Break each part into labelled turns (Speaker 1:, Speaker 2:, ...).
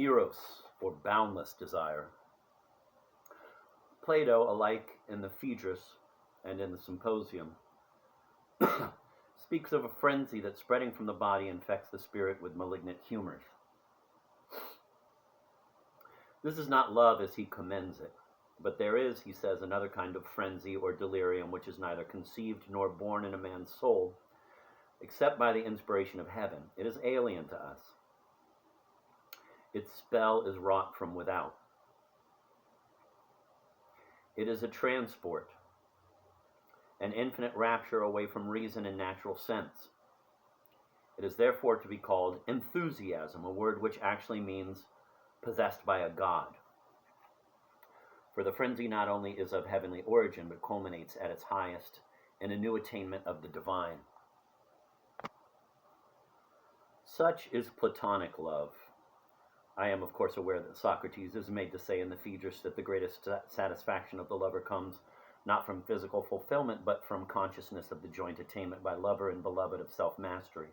Speaker 1: Eros, or boundless desire. Plato, alike in the Phaedrus and in the Symposium, speaks of a frenzy that, spreading from the body, infects the spirit with malignant humors. This is not love as he commends it, but there is, he says, another kind of frenzy or delirium which is neither conceived nor born in a man's soul, except by the inspiration of heaven. It is alien to us. Its spell is wrought from without. It is a transport, an infinite rapture away from reason and natural sense. It is therefore to be called enthusiasm, a word which actually means possessed by a god. For the frenzy not only is of heavenly origin, but culminates at its highest in a new attainment of the divine. Such is Platonic love. I am, of course, aware that Socrates is made to say in the Phaedrus that the greatest satisfaction of the lover comes not from physical fulfillment, but from consciousness of the joint attainment by lover and beloved of self-mastery.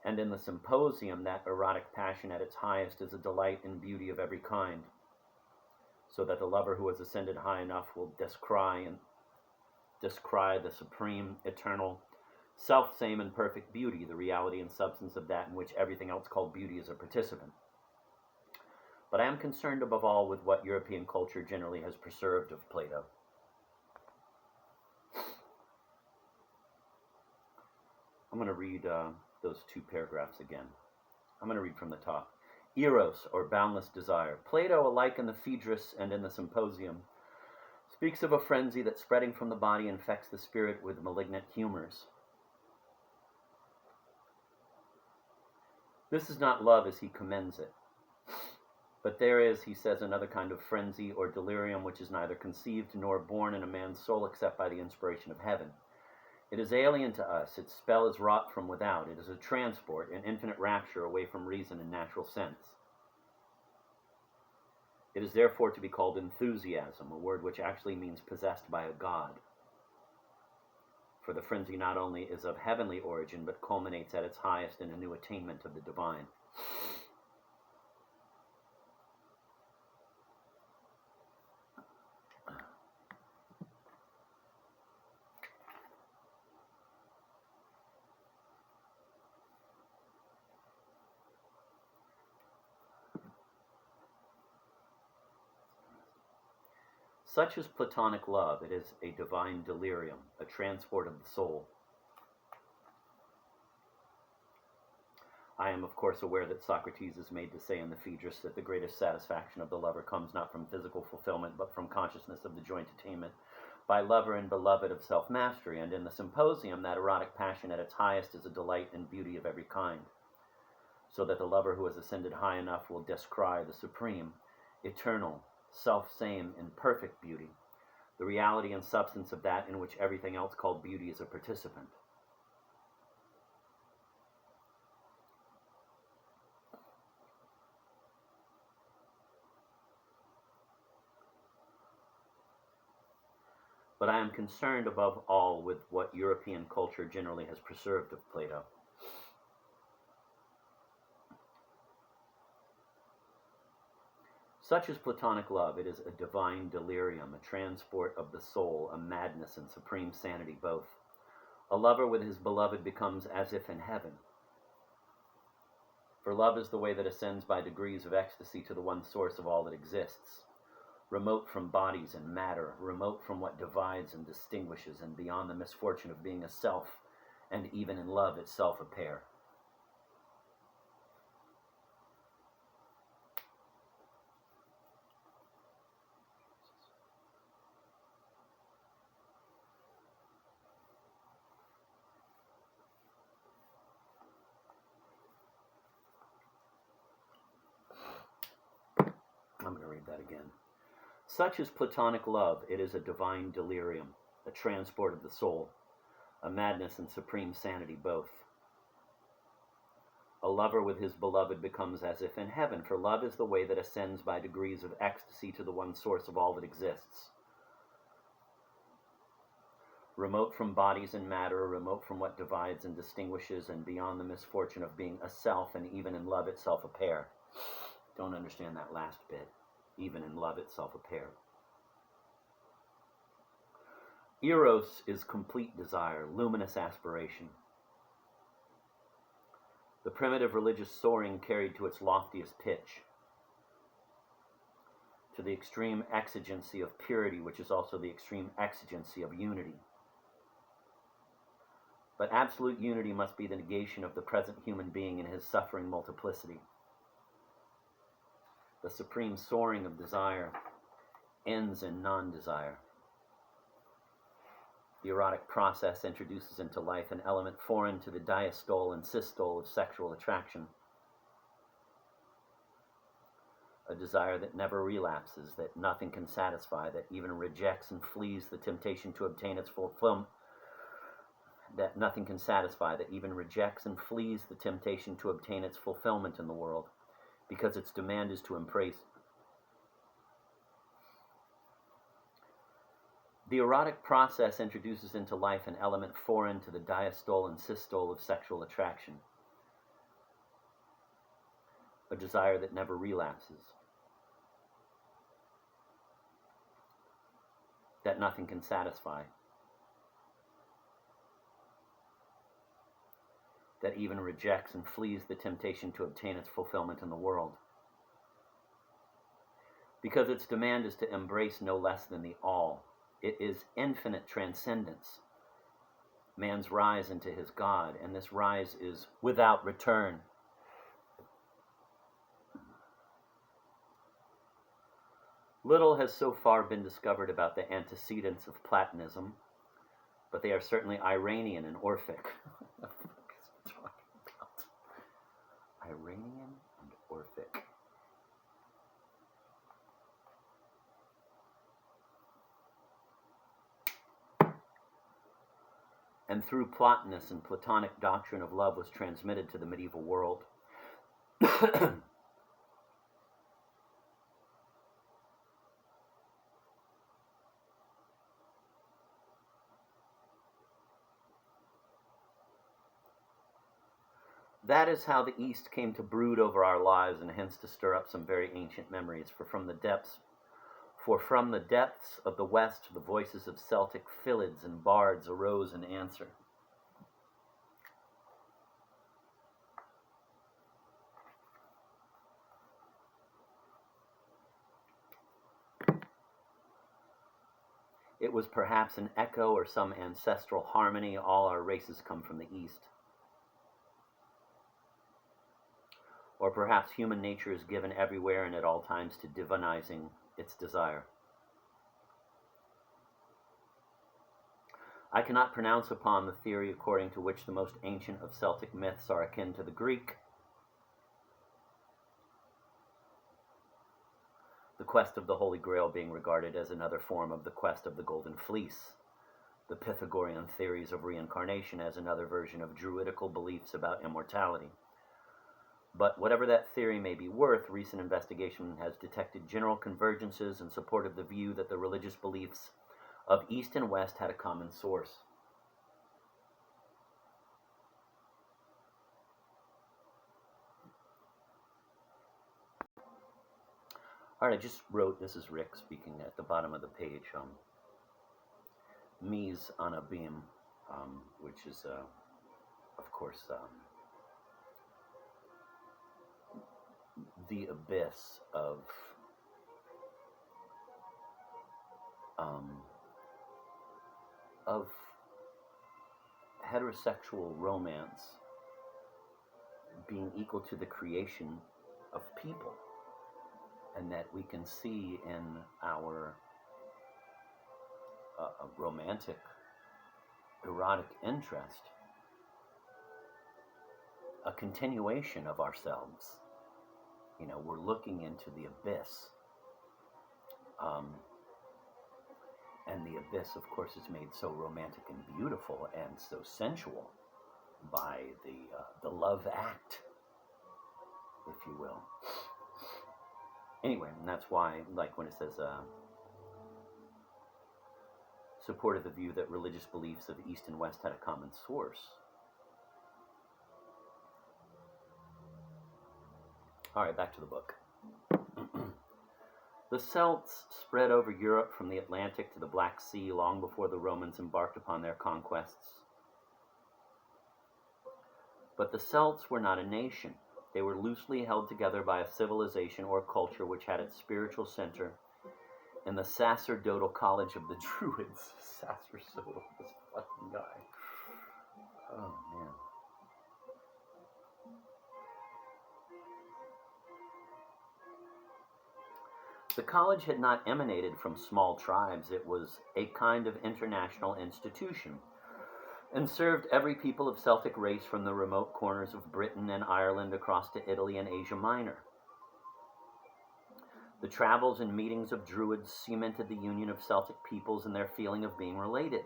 Speaker 1: And in the Symposium, that erotic passion at its highest is a delight in beauty of every kind, so that the lover who has ascended high enough will descry the supreme, eternal, self-same and perfect beauty, the reality and substance of that in which everything else called beauty is a participant. But I am concerned above all with what European culture generally has preserved of Plato. I'm going to read those two paragraphs again. I'm going to read from the top. Eros, or boundless desire. Plato, alike in the Phaedrus and in the Symposium, speaks of a frenzy that, spreading from the body, infects the spirit with malignant humors. This is not love as he commends it, but there is, he says, another kind of frenzy or delirium which is neither conceived nor born in a man's soul except by the inspiration of heaven. It is alien to us. Its spell is wrought from without. It is a transport, an infinite rapture away from reason and natural sense. It is therefore to be called enthusiasm, a word which actually means possessed by a god. For the frenzy not only is of heavenly origin, but culminates at its highest in a new attainment of the divine. Such is Platonic love. It is a divine delirium, a transport of the soul. I am, of course, aware that Socrates is made to say in the Phaedrus that the greatest satisfaction of the lover comes not from physical fulfillment, but from consciousness of the joint attainment by lover and beloved of self-mastery. And in the Symposium, that erotic passion at its highest is a delight in beauty of every kind, so that the lover who has ascended high enough will descry the supreme, eternal, self-same and perfect beauty, the reality and substance of that in which everything else called beauty is a participant. But I am concerned above all with what European culture generally has preserved of Plato. Such is Platonic love. It is a divine delirium, a transport of the soul, a madness and supreme sanity both. A lover with his beloved becomes as if in heaven. For love is the way that ascends by degrees of ecstasy to the one source of all that exists, remote from bodies and matter, remote from what divides and distinguishes, and beyond the misfortune of being a self, and even in love itself a pair. I'm going to read that again. Such is Platonic love. It is a divine delirium, a transport of the soul, a madness and supreme sanity both. A lover with his beloved becomes as if in heaven, for love is the way that ascends by degrees of ecstasy to the one source of all that exists. Remote from bodies and matter, remote from what divides and distinguishes, and beyond the misfortune of being a self, and even in love itself a pair. don't understand that last bit, even in love itself a pair. Eros is complete desire, luminous aspiration. The primitive religious soaring carried to its loftiest pitch, to the extreme exigency of purity, which is also the extreme exigency of unity. But absolute unity must be the negation of the present human being in his suffering multiplicity. The supreme soaring of desire ends in non-desire. The erotic process introduces into life an element foreign to the diastole and systole of sexual attraction. A desire that never relapses, that nothing can satisfy, that even rejects and flees the temptation to obtain its fulfillment. That nothing can satisfy, that even rejects and flees the temptation to obtain its fulfillment in the world, because its demand is to embrace. The erotic process introduces into life an element foreign to the diastole and systole of sexual attraction. A desire that never relapses. That nothing can satisfy. That even rejects and flees the temptation to obtain its fulfillment in the world. Because its demand is to embrace no less than the all. It is infinite transcendence, man's rise into his God, and this rise is without return. Little has so far been discovered about the antecedents of Platonism, but they are certainly Iranian and Orphic. What the fuck is he talking about? Iranian and Orphic. And through Plotinus and Platonic doctrine of love was transmitted to the medieval world. That is how the East came to brood over our lives, and hence to stir up some very ancient memories. For from the depths of the West, the voices of Celtic Philids and bards arose in answer. It was perhaps an echo or some ancestral harmony. All our races come from the East. Or perhaps human nature is given everywhere and at all times to divinizing its desire. I cannot pronounce upon the theory according to which the most ancient of Celtic myths are akin to the Greek. The quest of the Holy Grail being regarded as another form of the quest of the Golden Fleece. The Pythagorean theories of reincarnation as another version of Druidical beliefs about immortality. But whatever that theory may be worth, recent investigation has detected general convergences in support of the view that the religious beliefs of East and West had a common source. All right, I just wrote, this is Rick speaking at the bottom of the page, Mise on a Beam, which is, of course, the abyss of heterosexual romance being equal to the creation of people, and that we can see in our romantic, erotic interest a continuation of ourselves. You know, we're looking into the abyss. And the abyss, of course, is made so romantic and beautiful and so sensual by the love act, if you will. Anyway, and that's why, like when it says, supported the view that religious beliefs of East and West had a common source. All right, back to the book. The Celts spread over Europe from the Atlantic to the Black Sea long before the Romans embarked upon their conquests. But the Celts were not a nation. They were loosely held together by a civilization or culture which had its spiritual center in the sacerdotal college of the Druids. Sacerdotal, this fucking guy. Oh, man. The college had not emanated from small tribes. It was a kind of international institution and served every people of Celtic race from the remote corners of Britain and Ireland across to Italy and Asia Minor. The travels and meetings of Druids cemented the union of Celtic peoples and their feeling of being related.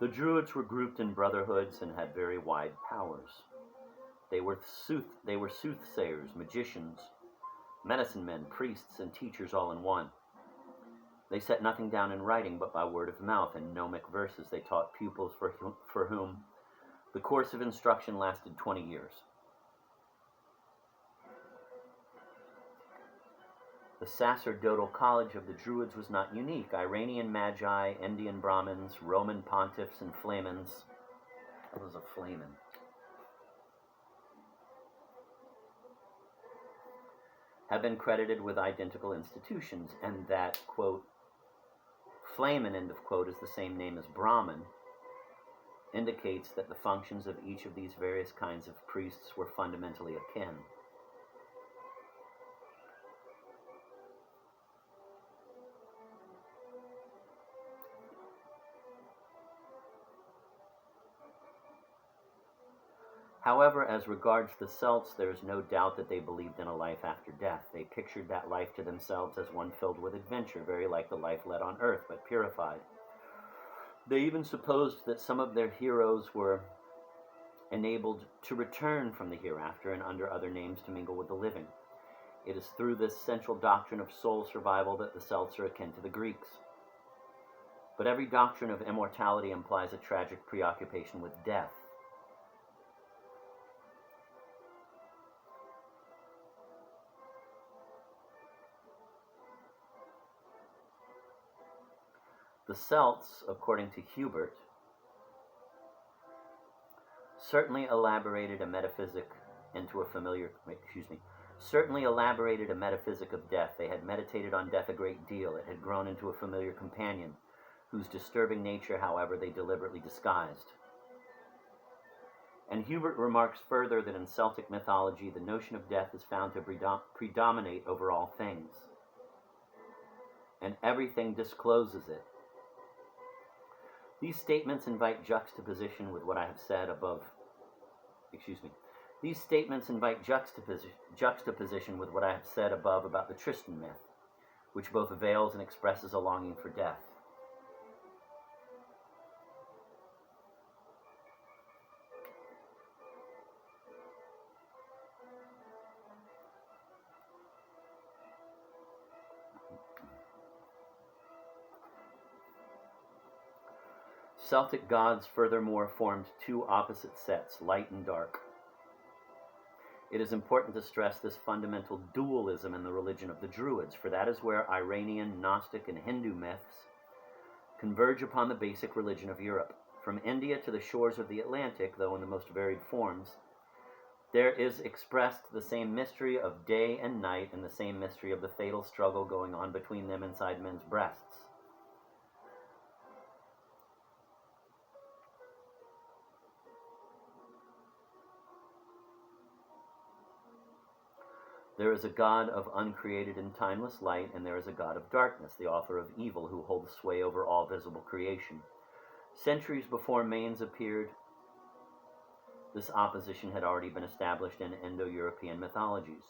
Speaker 1: The Druids were grouped in brotherhoods and had very wide powers. They were soothsayers, magicians, medicine men, priests, and teachers all in one. They set nothing down in writing but by word of mouth, and gnomic verses they taught pupils for whom the course of instruction lasted 20 years. The sacerdotal college of the Druids was not unique. Iranian magi, Indian Brahmins, Roman pontiffs, and flamens. What was a flamen? Have been credited with identical institutions, and that, quote, flamen, end of quote, is the same name as Brahmin, indicates that the functions of each of these various kinds of priests were fundamentally akin. However, as regards the Celts, there is no doubt that they believed in a life after death. They pictured that life to themselves as one filled with adventure, very like the life led on earth, but purified. They even supposed that some of their heroes were enabled to return from the hereafter and under other names to mingle with the living. It is through this central doctrine of soul survival that the Celts are akin to the Greeks. But every doctrine of immortality implies a tragic preoccupation with death. The Celts, according to Hubert, certainly elaborated a metaphysic of death. They had meditated on death a great deal. It had grown into a familiar companion, whose disturbing nature, however, they deliberately disguised. And Hubert remarks further that in Celtic mythology, the notion of death is found to predominate over all things, and everything discloses it. These statements invite juxtaposition with what I have said above. These statements invite juxtaposition with what I have said above about the Tristan myth, which both veils and expresses a longing for death. Celtic gods furthermore formed two opposite sets, light and dark. It is important to stress this fundamental dualism in the religion of the Druids, for that is where Iranian, Gnostic, and Hindu myths converge upon the basic religion of Europe. From India to the shores of the Atlantic, though in the most varied forms, there is expressed the same mystery of day and night and the same mystery of the fatal struggle going on between them inside men's breasts. There is a God of uncreated and timeless light, and there is a God of darkness, the author of evil, who holds sway over all visible creation. Centuries before Manes appeared, this opposition had already been established in Indo-European mythologies.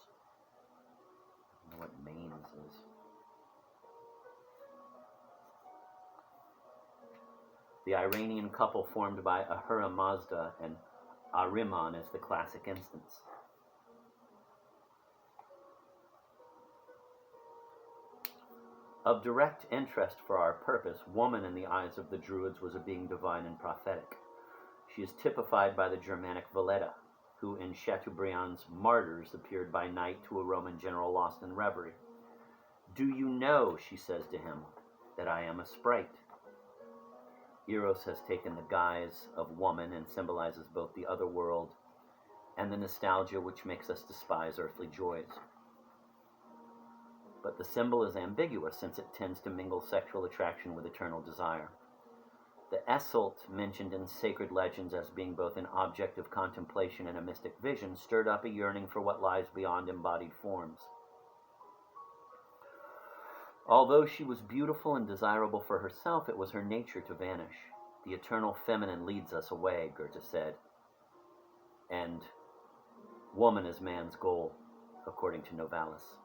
Speaker 1: I don't know what Manes is. The Iranian couple formed by Ahura Mazda and Ahriman is the classic instance. Of direct interest for our purpose, woman in the eyes of the Druids was a being divine and prophetic. She is typified by the Germanic Valletta, who in Chateaubriand's Martyrs appeared by night to a Roman general lost in reverie. "Do you know," she says to him, "that I am a sprite?" Eros has taken the guise of woman and symbolizes both the other world and the nostalgia which makes us despise earthly joys. But the symbol is ambiguous since it tends to mingle sexual attraction with eternal desire. The Eselt, mentioned in sacred legends as being both an object of contemplation and a mystic vision, stirred up a yearning for what lies beyond embodied forms. Although she was beautiful and desirable for herself, it was her nature to vanish. The eternal feminine leads us away, Goethe said, and woman is man's goal, according to Novalis.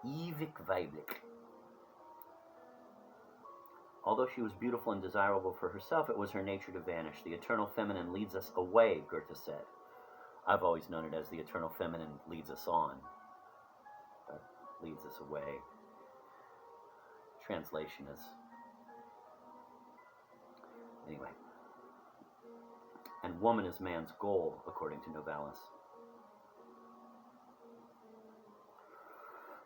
Speaker 1: Ewig weiblich. Although she was beautiful and desirable for herself, it was her nature to vanish. The eternal feminine leads us away, Goethe said. I've always known it as the eternal feminine leads us on, but leads us away. Translation is... Anyway. And woman is man's goal, according to Novalis.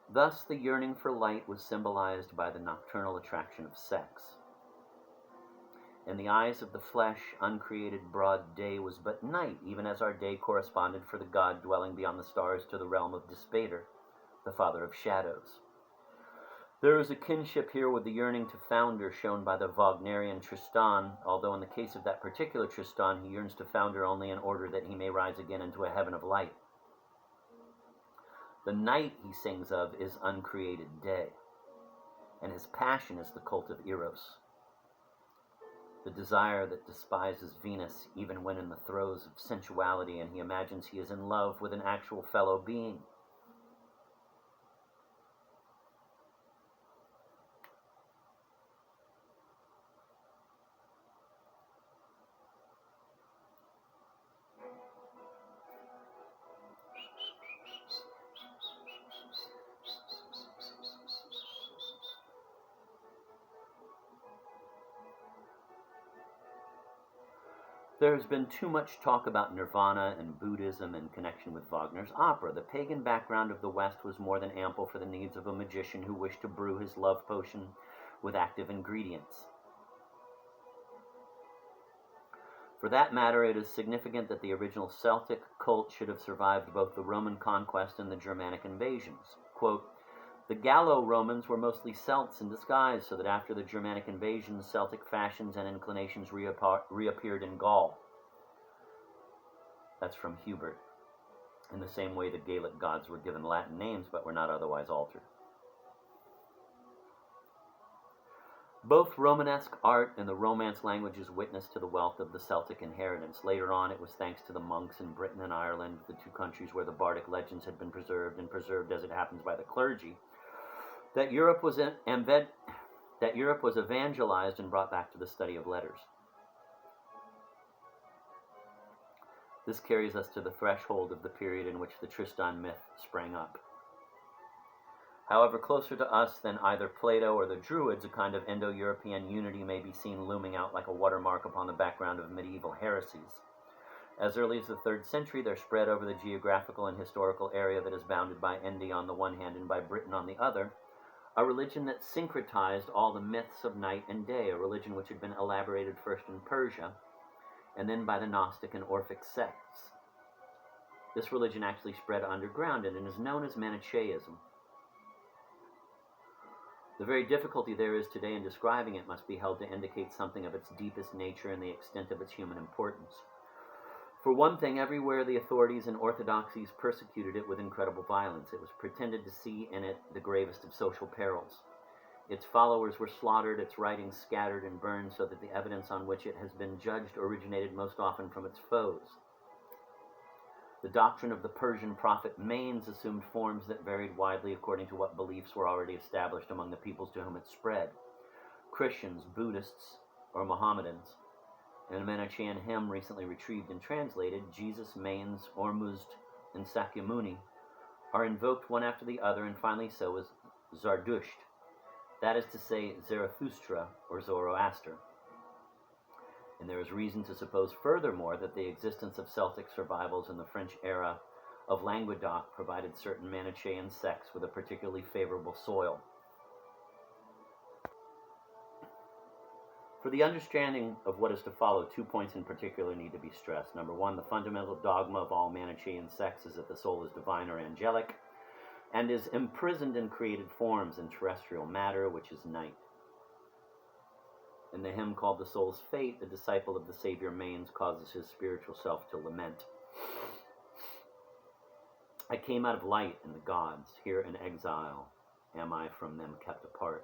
Speaker 1: Thus, the yearning for light was symbolized by the nocturnal attraction of sex. In the eyes of the flesh, uncreated broad day was but night, even as our day corresponded for the god dwelling beyond the stars to the realm of Despater, the father of shadows. There is a kinship here with the yearning to founder shown by the Wagnerian Tristan, although in the case of that particular Tristan, he yearns to founder only in order that he may rise again into a heaven of light. The night he sings of is uncreated day, and his passion is the cult of Eros, the desire that despises Venus even when in the throes of sensuality, and he imagines he is in love with an actual fellow being. There has been too much talk about nirvana and Buddhism in connection with Wagner's opera. The pagan background of the West was more than ample for the needs of a magician who wished to brew his love potion with active ingredients. For that matter, it is significant that the original Celtic cult should have survived both the Roman conquest and the Germanic invasions. Quote, "The Gallo-Romans were mostly Celts in disguise, so that after the Germanic invasions, Celtic fashions and inclinations reappeared in Gaul." That's from Hubert. In the same way the Gaelic gods were given Latin names, but were not otherwise altered. Both Romanesque art and the Romance languages witness to the wealth of the Celtic inheritance. Later on, it was thanks to the monks in Britain and Ireland, the two countries where the bardic legends had been preserved, and preserved as it happens by the clergy, that Europe was evangelized and brought back to the study of letters. This carries us to the threshold of the period in which the Tristan myth sprang up. However, closer to us than either Plato or the Druids, a kind of Indo-European unity may be seen looming out like a watermark upon the background of medieval heresies. As early as the 3rd century, there spread over the geographical and historical area that is bounded by India on the one hand and by Britain on the other, a religion that syncretized all the myths of night and day, a religion which had been elaborated first in Persia and then by the Gnostic and Orphic sects. This religion actually spread underground and is known as Manichaeism. The very difficulty there is today in describing it must be held to indicate something of its deepest nature and the extent of its human importance. For one thing, everywhere the authorities and orthodoxies persecuted it with incredible violence. It was pretended to see in it the gravest of social perils. Its followers were slaughtered, its writings scattered and burned, so that the evidence on which it has been judged originated most often from its foes. The doctrine of the Persian prophet Manes assumed forms that varied widely according to what beliefs were already established among the peoples to whom it spread. Christians, Buddhists, or Mohammedans. In a Manichaean hymn recently retrieved and translated, Jesus, Manes, Ormuzd, and Sakyamuni are invoked one after the other, and finally so is Zardusht, that is to say, Zarathustra or Zoroaster. And there is reason to suppose furthermore that the existence of Celtic survivals in the French era of Languedoc provided certain Manichaean sects with a particularly favorable soil. For the understanding of what is to follow, 2 points in particular need to be stressed. Number one, the fundamental dogma of all Manichaean sects is that the soul is divine or angelic, and is imprisoned in created forms in terrestrial matter, which is night. In the hymn called The Soul's Fate, the disciple of the Savior Manes causes his spiritual self to lament. I came out of light in the gods, here in exile am I from them kept apart.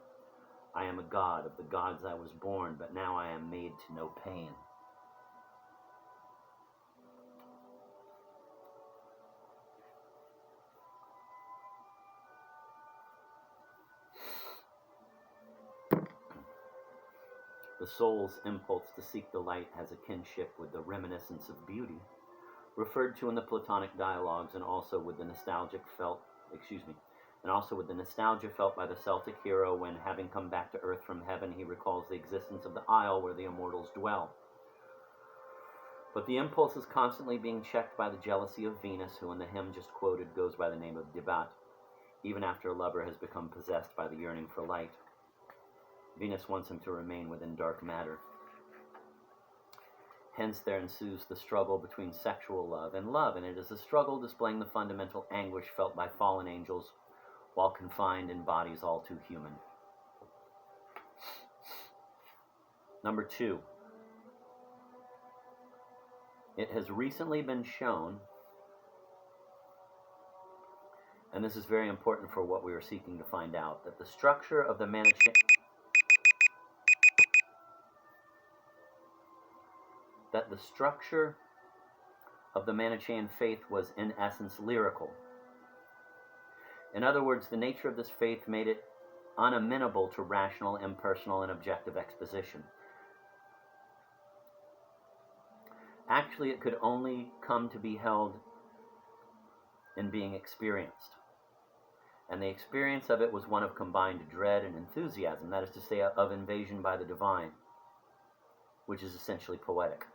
Speaker 1: I am a god, of the gods I was born, but now I am made to know pain. The soul's impulse to seek the light has a kinship with the reminiscence of beauty, referred to in the Platonic dialogues, and also with the nostalgia felt by the Celtic hero when, having come back to earth from heaven, he recalls the existence of the isle where the immortals dwell. But the impulse is constantly being checked by the jealousy of Venus, who in the hymn just quoted goes by the name of Devat, even after a lover has become possessed by the yearning for light. Venus wants him to remain within dark matter. Hence there ensues the struggle between sexual love, and it is a struggle displaying the fundamental anguish felt by fallen angels while confined in bodies all too human. Number two, it has recently been shown, and this is very important for what we are seeking to find out, that the structure of the Manichaean faith was in essence lyrical. In other words, the nature of this faith made it unamenable to rational, impersonal, and objective exposition. Actually, it could only come to be held in being experienced. And the experience of it was one of combined dread and enthusiasm, that is to say, of invasion by the divine, which is essentially poetic.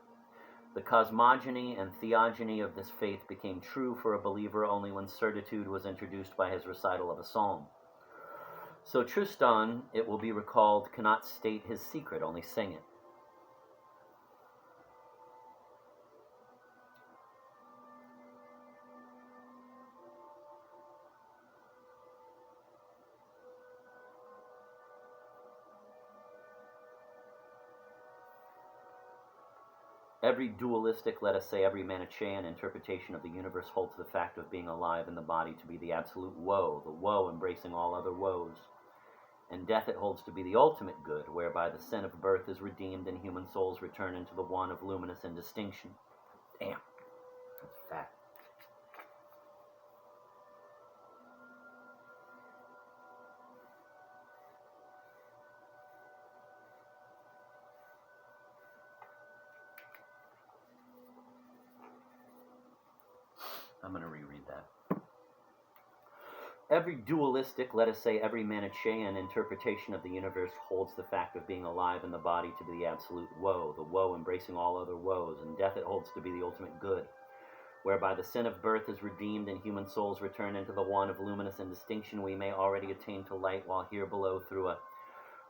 Speaker 1: The cosmogony and theogony of this faith became true for a believer only when certitude was introduced by his recital of a psalm. So Tristan, it will be recalled, cannot state his secret, only sing it. Every dualistic, let us say every Manichaean interpretation of the universe holds the fact of being alive in the body to be the absolute woe, the woe embracing all other woes. And death it holds to be the ultimate good, whereby the sin of birth is redeemed and human souls return into the one of luminous indistinction. Damn, that's fat. I'm going to reread that. Every dualistic, let us say every Manichaean interpretation of the universe holds the fact of being alive in the body to be the absolute woe, the woe embracing all other woes, and death it holds to be the ultimate good, whereby the sin of birth is redeemed and human souls return into the one of luminous indistinction. We may already attain to light while here below through a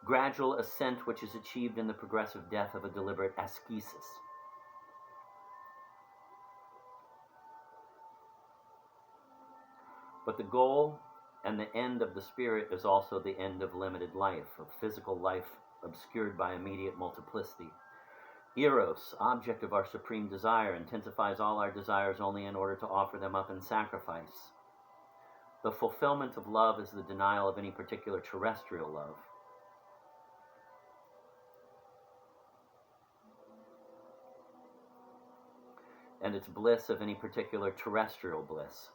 Speaker 1: gradual ascent which is achieved in the progressive death of a deliberate ascesis. But the goal and the end of the spirit is also the end of limited life, of physical life obscured by immediate multiplicity. Eros, object of our supreme desire, intensifies all our desires only in order to offer them up in sacrifice. The fulfillment of love is the denial of any particular terrestrial love. And its bliss of any particular terrestrial bliss.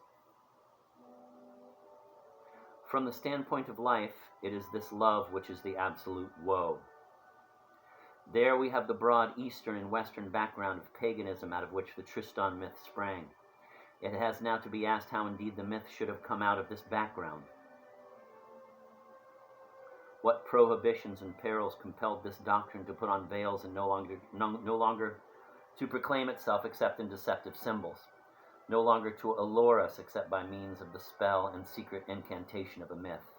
Speaker 1: From the standpoint of life, it is this love which is the absolute woe. There we have the broad Eastern and Western background of paganism out of which the Tristan myth sprang. It has now to be asked how indeed the myth should have come out of this background. What prohibitions and perils compelled this doctrine to put on veils and no longer to proclaim itself except in deceptive symbols, no longer to allure us except by means of the spell and secret incantation of a myth?